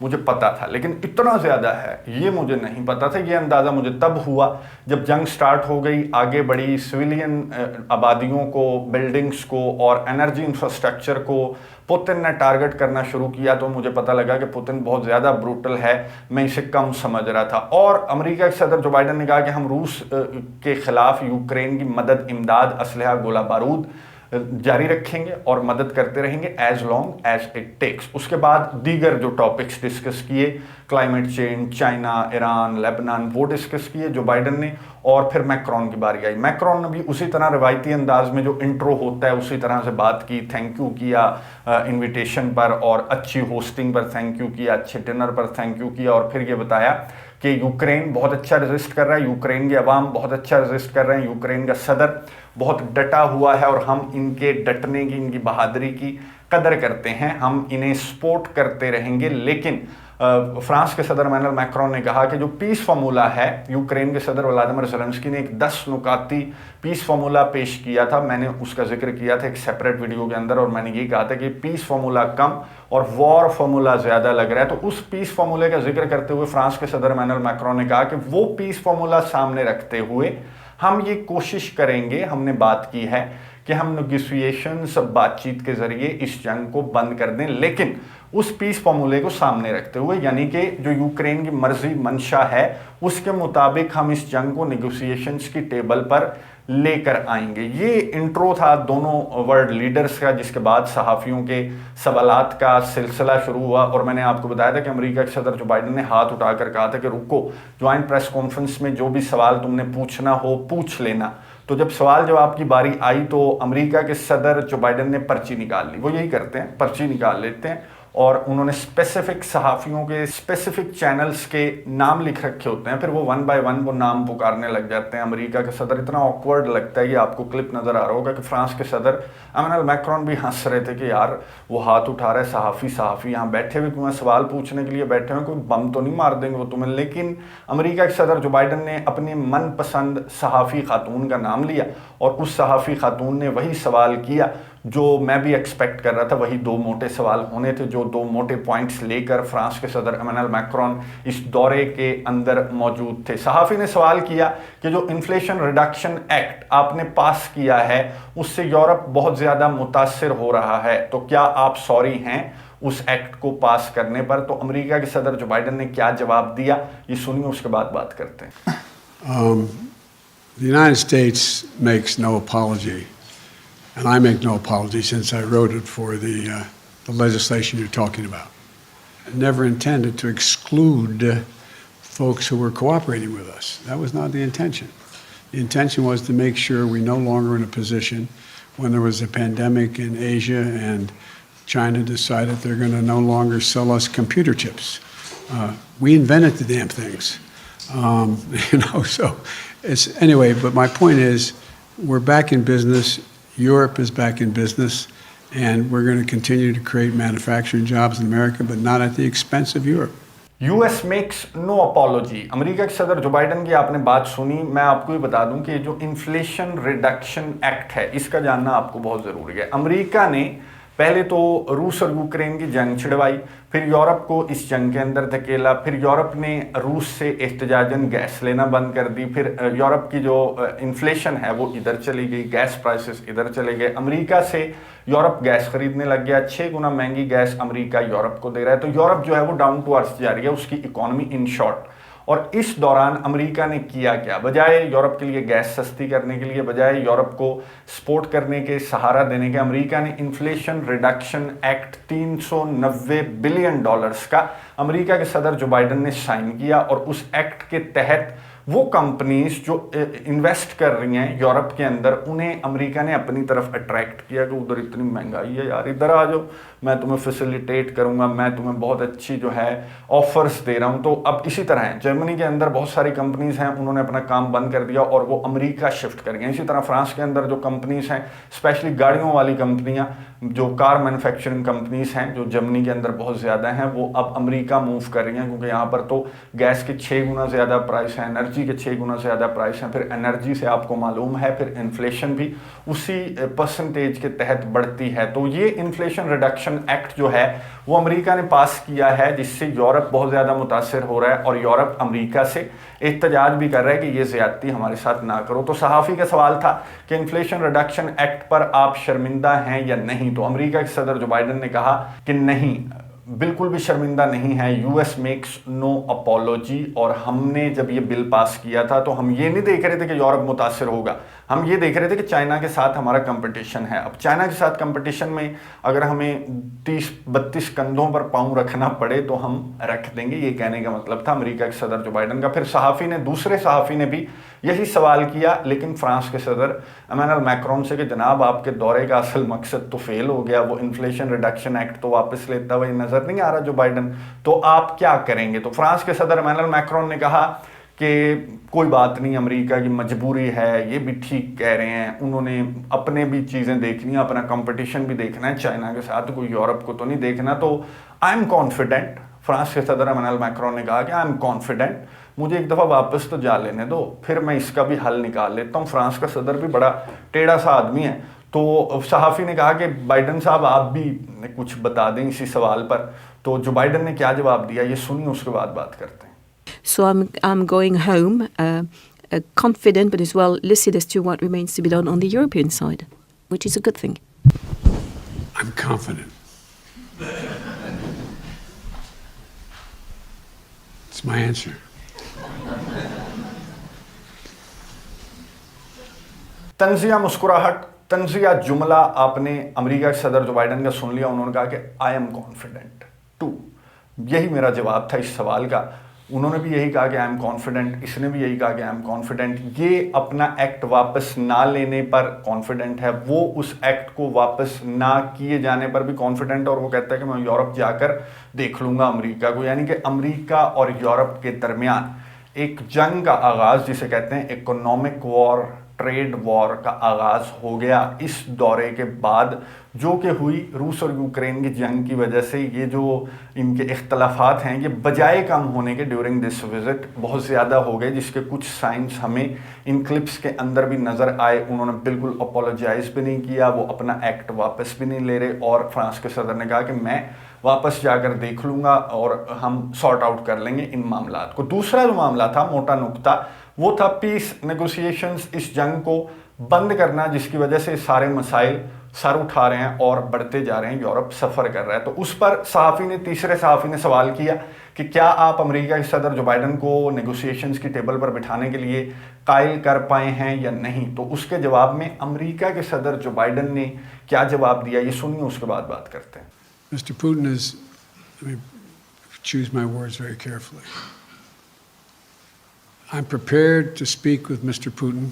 مجھے پتا تھا، لیکن اتنا زیادہ ہے یہ مجھے نہیں پتا تھا. یہ اندازہ مجھے تب ہوا جب جنگ سٹارٹ ہو گئی، آگے بڑھی، سویلین آبادیوں کو، بلڈنگز کو اور انرجی انفراسٹرکچر کو پوتن نے ٹارگٹ کرنا شروع کیا. تو مجھے پتہ لگا کہ پوتن بہت زیادہ بروٹل ہے، میں اسے کم سمجھ رہا تھا. اور امریکہ کے صدر جو بائیڈن نے کہا کہ ہم روس کے خلاف یوکرین کی مدد، امداد، اسلحہ، گولہ بارود جاری رکھیں گے اور مدد کرتے رہیں گے as long as it takes. اس کے بعد دیگر جو ٹاپکس ڈسکس کیے، climate change, China, Iran, Lebanon, وہ ڈسکس کیے جو بائیڈن نے. اور پھر میکرون کی باری آئی. میکرون نے بھی اسی طرح روایتی انداز میں جو انٹرو ہوتا ہے اسی طرح سے بات کی، تھینک یو کیا انویٹیشن پر اور اچھی ہوسٹنگ پر تھینک یو کیا، اچھے ڈنر پر تھینک یو کیا. اور پھر یہ بتایا کہ یوکرین بہت اچھا ریزسٹ کر رہا ہے، یوکرین کے عوام بہت اچھا ریزسٹ کر رہے ہیں، یوکرین کا صدر بہت ڈٹا ہوا ہے اور ہم ان کے ڈٹنے کی، ان کی بہادری کی قدر کرتے ہیں، ہم انہیں سپورٹ کرتے رہیں گے. لیکن فرانس کے صدر ایمینوئل میکرون نے کہا کہ جو پیس فارمولا ہے، یوکرین کے صدر ولادیمیر زیلنسکی نے ایک 10 نکاتی پیس فارمولا پیش کیا تھا. میں نے اس کا ذکر کیا تھا ایک سیپریٹ ویڈیو کے اندر، اور میں نے یہ کہا تھا کہ پیس فارمولا کم اور وار فارمولا زیادہ لگ رہا ہے. تو اس پیس فارمولے کا ذکر کرتے ہوئے فرانس کے صدر ایمینوئل میکرون نے کہا کہ وہ پیس فارمولا سامنے رکھتے ہوئے ہم یہ کوشش کریں گے، ہم نے بات کی ہے کہ ہم نیگوسیشنز، بات چیت کے ذریعے اس جنگ کو بند کر دیں، لیکن اس پیس فارمولے کو سامنے رکھتے ہوئے، یعنی کہ جو یوکرین کی مرضی، منشا ہے، اس کے مطابق ہم اس جنگ کو نیگوسیشنز کی ٹیبل پر لے کر آئیں گے. یہ انٹرو تھا دونوں ورلڈ لیڈرز کا، جس کے بعد صحافیوں کے سوالات کا سلسلہ شروع ہوا. اور میں نے آپ کو بتایا تھا کہ امریکہ کے صدر جو بائیڈن نے ہاتھ اٹھا کر کہا تھا کہ رکو، جوائنٹ پریس کانفرنس میں جو بھی سوال تم نے پوچھنا ہو پوچھ لینا. تو جب سوال جواب کی باری آئی تو امریکہ کے صدر جو بائیڈن نے پرچی نکال لی. وہ یہی کرتے ہیں، پرچی نکال لیتے ہیں، اور انہوں نے اسپیسیفک صحافیوں کے اسپیسیفک چینلز کے نام لکھ رکھے ہوتے ہیں، پھر وہ ون بائی ون وہ نام پکارنے لگ جاتے ہیں. امریکہ کے صدر اتنا آکورڈ لگتا ہے، یہ آپ کو کلپ نظر آ رہا ہوگا کہ فرانس کے صدر ایمینوئل میکرون بھی ہنس رہے تھے کہ یار وہ ہاتھ اٹھا رہا ہے، صحافی یہاں بیٹھے ہوئے، کیوں سوال پوچھنے کے لیے بیٹھے ہوئے، کوئی بم تو نہیں مار دیں گے وہ تمہیں. لیکن امریکہ کے صدر جو بائیڈن نے اپنی من پسند صحافی خاتون کا نام لیا، اور اس صحافی خاتون نے وہی سوال کیا جو میں بھی ایکسپیکٹ کر رہا تھا. وہی 2 موٹے سوال ہونے تھے، جو 2 موٹے پوائنٹس لے کر فرانس کے صدر ایمینوئل میکرون اس دورے کے اندر موجود تھے. صحافی نے سوال کیا کہ جو انفلیشن ریڈکشن ایکٹ آپ نے پاس کیا ہے اس سے یورپ بہت زیادہ متاثر ہو رہا ہے، تو کیا آپ سوری ہیں اس ایکٹ کو پاس کرنے پر؟ تو امریکہ کے صدر جو بائیڈن نے کیا جواب دیا یہ سنیے، اس کے بعد بات کرتے ہیں. The United States makes no apology, and I make no apology since I wrote it for the legislation you're talking about. I never intended to exclude folks who were cooperating with us. That was not the intention. The intention was to make sure we're no longer in a position when there was a pandemic in Asia and China decided they're going to no longer sell us computer chips. We invented the damn things. So it's anyway, but my point is we're back in business. Europe is back in business, and we're going to continue to create manufacturing jobs in America, but not at the expense of Europe. US makes no apology. امریکہ کے صدر Joe Biden کی آپ نے بات سنی. میں آپ کو یہ بتا دوں کہ جو انفلیشن ریڈکشن ایکٹ ہے اس کا جاننا آپ کو بہت ضروری ہے. امریکہ نے پہلے تو روس اور یوکرین کی جنگ چھڑوائی، پھر یورپ کو اس جنگ کے اندر دھکیلا، پھر یورپ نے روس سے احتجاجاً گیس لینا بند کر دی، پھر یورپ کی جو انفلیشن ہے وہ ادھر چلی گئی، گیس پرائسز ادھر چلے گئے. امریکہ سے یورپ گیس خریدنے لگ گیا، 6 گنا مہنگی گیس امریکہ یورپ کو دے رہا ہے. تو یورپ جو ہے وہ ڈاؤن ٹو ارتھ جا رہی ہے، اس کی اکانومی ان شارٹ. اور اس دوران امریکہ نے کیا کیا؟ بجائے یورپ کے لیے گیس سستی کرنے کے لیے، بجائے یورپ کو سپورٹ کرنے کے، سہارا دینے کے، امریکہ نے انفلیشن ریڈکشن ایکٹ $390 بلین کا امریکہ کے صدر جو بائیڈن نے سائن کیا. اور اس ایکٹ کے تحت وہ کمپنیز جو انویسٹ کر رہی ہیں یورپ کے اندر، انہیں امریکہ نے اپنی طرف اٹریکٹ کیا کہ ادھر اتنی مہنگائی ہے یار، ادھر آ جاؤ، میں تمہیں فیسیلیٹیٹ کروں گا، میں تمہیں بہت اچھی جو ہے آفرز دے رہا ہوں. تو اب اسی طرح ہے، جرمنی کے اندر بہت ساری کمپنیز ہیں، انہوں نے اپنا کام بند کر دیا اور وہ امریکہ شفٹ کر گئے. اسی طرح فرانس کے اندر جو کمپنیز ہیں، اسپیشلی گاڑیوں والی کمپنیاں، جو کار مینوفیکچرنگ کمپنیز ہیں جو جرمنی کے اندر بہت زیادہ ہیں، وہ اب امریکہ موو کر رہی ہیں، کیونکہ یہاں پر تو گیس کے 6 گنا زیادہ پرائس ہیں، انرجی کے 6 گنا زیادہ پرائس ہیں. پھر انرجی سے آپ کو معلوم ہے پھر انفلیشن بھی اسی پرسنٹیج کے تحت بڑھتی ہے. تو یہ انفلیشن ریڈکشن ایکٹ جو ہے وہ امریکہ نے پاس کیا ہے، جس سے یورپ بہت زیادہ متاثر ہو رہا ہے اور یورپ امریکہ سے احتجاج بھی کر رہا ہے کہ یہ زیادتی ہمارے ساتھ نہ کرو۔ تو صحافی کا سوال تھا کہ انفلیشن ریڈکشن ایکٹ پر آپ شرمندہ ہیں یا نہیں؟ تو امریکہ کے صدر جو بائیڈن نے کہا کہ نہیں، بالکل بھی شرمندہ نہیں ہے، U S makes no apology. اور ہم نے جب یہ بل پاس کیا تھا تو ہم یہ نہیں دیکھ رہے تھے کہ یورپ متاثر ہوگا، ہم یہ دیکھ رہے تھے کہ چائنا کے ساتھ ہمارا کمپٹیشن ہے۔ اب چائنا کے ساتھ کمپٹیشن میں اگر ہمیں 30-32 کندھوں پر پاؤں رکھنا پڑے تو ہم رکھ دیں گے، یہ کہنے کا مطلب تھا امریکہ کے صدر جو بائیڈن کا۔ پھر دوسرے صحافی نے بھی یہی سوال کیا، لیکن فرانس کے صدر ایمینوئل میکرون سے کہ جناب آپ کے دورے کا اصل مقصد تو فیل ہو گیا، وہ انفلیشن ریڈکشن ایکٹ تو واپس لیتا ہوا نظر نہیں آ رہا جو بائیڈن، تو آپ کیا کریں گے؟ تو فرانس کے صدر ایمینوئل میکرون نے کہا کہ کوئی بات نہیں، امریکہ کی مجبوری ہے، یہ بھی ٹھیک کہہ رہے ہیں، انہوں نے اپنے بھی چیزیں دیکھنی ہیں، اپنا کمپٹیشن بھی دیکھنا ہے چائنا کے ساتھ، کوئی یورپ کو تو نہیں دیکھنا۔ تو آئی ایم کانفیڈنٹ، فرانس کے صدر ایمینوئل میکرون نے کہا کہ آئی ایم کانفیڈنٹ، مجھے ایک دفعہ واپس تو جا لینے دو، پھر میں اس کا بھی حل نکال لیتا ہوں۔ فرانس کا صدر بھی بڑا ٹیڑھا سا آدمی ہے۔ تو صحافی نے کہا کہ بائیڈن صاحب آپ بھی کچھ بتا دیں اسی سوال پر۔ تو جو بائیڈن نے کیا جواب دیا یہ سنیے، اس کے بعد بات کرتے ہیں۔ So I'm going home confident but as well lucid as to what remains to be done on the European side, which is a good thing. I'm confident. It's my answer. تنزیہ مسکراہٹ، تنزیہ جملہ آپ نے امریکہ کے صدر جو بائیڈن کا سن لیا، انہوں نے کہا کہ آئی ایم کانفیڈنٹ ٹو، یہی میرا جواب تھا اس سوال کا۔ انہوں نے بھی یہی کہا کہ آئی ایم کانفیڈنٹ، اس نے بھی یہی کہا کہ آئی ایم کانفیڈنٹ۔ یہ اپنا ایکٹ واپس نہ لینے پر کانفیڈنٹ ہے، وہ اس ایکٹ کو واپس نہ کیے جانے پر بھی کانفیڈنٹ، اور وہ کہتا ہے کہ میں یورپ جا کر دیکھ لوں گا امریکہ کو، یعنی کہ امریکہ اور یورپ کے درمیان ایک جنگ کا آغاز، جسے کہتے ہیں اکنامک وار، ٹریڈ وار کا آغاز ہو گیا اس دورے کے بعد، جو کہ ہوئی روس اور یوکرین کی جنگ کی وجہ سے۔ یہ جو ان کے اختلافات ہیں یہ بجائے کم ہونے کے ڈیورنگ دس وزٹ بہت زیادہ ہو گئے، جس کے کچھ سائنس ہمیں ان کلپس کے اندر بھی نظر آئے۔ انہوں نے بالکل اپولوجائز بھی نہیں کیا، وہ اپنا ایکٹ واپس بھی نہیں لے رہے، اور فرانس کے صدر نے کہا کہ میں واپس جا کر دیکھ لوں گا اور ہم سارٹ آؤٹ کر لیں گے ان معاملات کو۔ دوسرا جو معاملہ تھا، موٹا نقطہ، وہ تھا پیس نیگوسیشنز، اس جنگ کو بند کرنا، جس کی وجہ سے سارے مسائل سر اٹھا رہے ہیں اور بڑھتے جا رہے ہیں، یورپ سفر کر رہا ہے۔ تو اس پر تیسرے صحافی نے سوال کیا کہ کیا آپ امریکہ کے صدر جو بائیڈن کو نیگوسیشنز کی ٹیبل پر بٹھانے کے لیے قائل کر پائے ہیں یا نہیں؟ تو اس کے جواب میں امریکہ کے صدر جو بائیڈن نے کیا جواب دیا یہ سنیے، اس کے بعد بات کرتے ہیں۔ Mr. Putin is, let me choose my words very carefully. I'm prepared to speak with Mr. Putin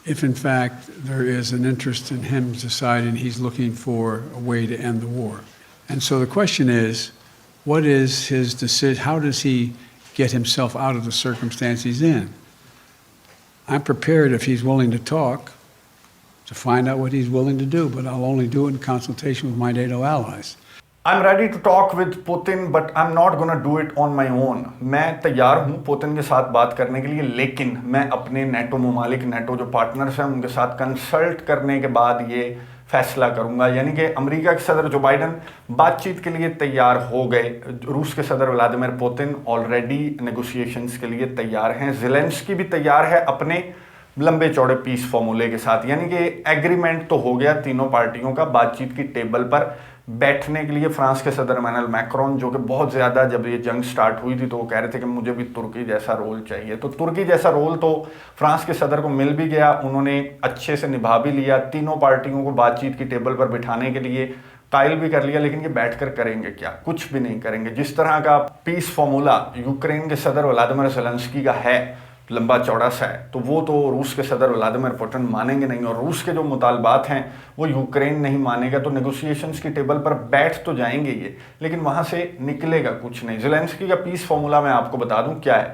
if in fact there is an interest in him deciding he's looking for a way to end the war. And so the question is, what is his decision? How does he get himself out of the circumstance he's in? I'm prepared, if he's willing to talk, to find out what he's willing to do, but I'll only do it in consultation with my NATO allies. I'm ready to talk with Putin, but I'm not going to do it on my own. میں تیار ہوں Putin کے ساتھ بات کرنے کے لیے، لیکن میں اپنے نیٹو ممالک، نیٹو جو پارٹنرز ہیں ان کے ساتھ کنسلٹ کرنے کے بعد یہ فیصلہ کروں گا۔ یعنی کہ امریکہ کے صدر جو بائیڈن بات چیت کے لیے تیار ہو گئے، روس کے صدر ولادیمیر پوتن آلریڈی نیگوسیشنز کے لیے تیار ہیں، زیلنسکی بھی تیار ہے اپنے لمبے چوڑے پیس فارمولے کے ساتھ، یعنی کہ ایگریمنٹ تو ہو گیا تینوں پارٹیوں کا بات چیت کی ٹیبل پر بیٹھنے کے لیے۔ فرانس کے صدر ایمینوئل میکرون جو کہ بہت زیادہ جب یہ جنگ سٹارٹ ہوئی تھی تو وہ کہہ رہے تھے کہ مجھے بھی ترکی جیسا رول چاہیے، تو ترکی جیسا رول تو فرانس کے صدر کو مل بھی گیا، انہوں نے اچھے سے نبھا بھی لیا، تینوں پارٹیوں کو بات چیت کی ٹیبل پر بٹھانے کے لیے قائل بھی کر لیا، لیکن یہ بیٹھ کر کریں گے کیا؟ کچھ بھی نہیں کریں گے۔ جس طرح کا پیس فارمولا یوکرین کے صدر ولادیمیر زیلنسکی کا ہے، لمبا چوڑا سا ہے، تو وہ تو روس کے صدر ولادیمیر پوتن مانیں گے نہیں، اور روس کے جو مطالبات ہیں وہ یوکرین نہیں مانے گا۔ تو نیگوسیشنز کی ٹیبل پر بیٹھ تو جائیں گے یہ، لیکن وہاں سے نکلے گا کچھ نہیں۔ زیلنسکی کا پیس فارمولا میں آپ کو بتا دوں کیا ہے،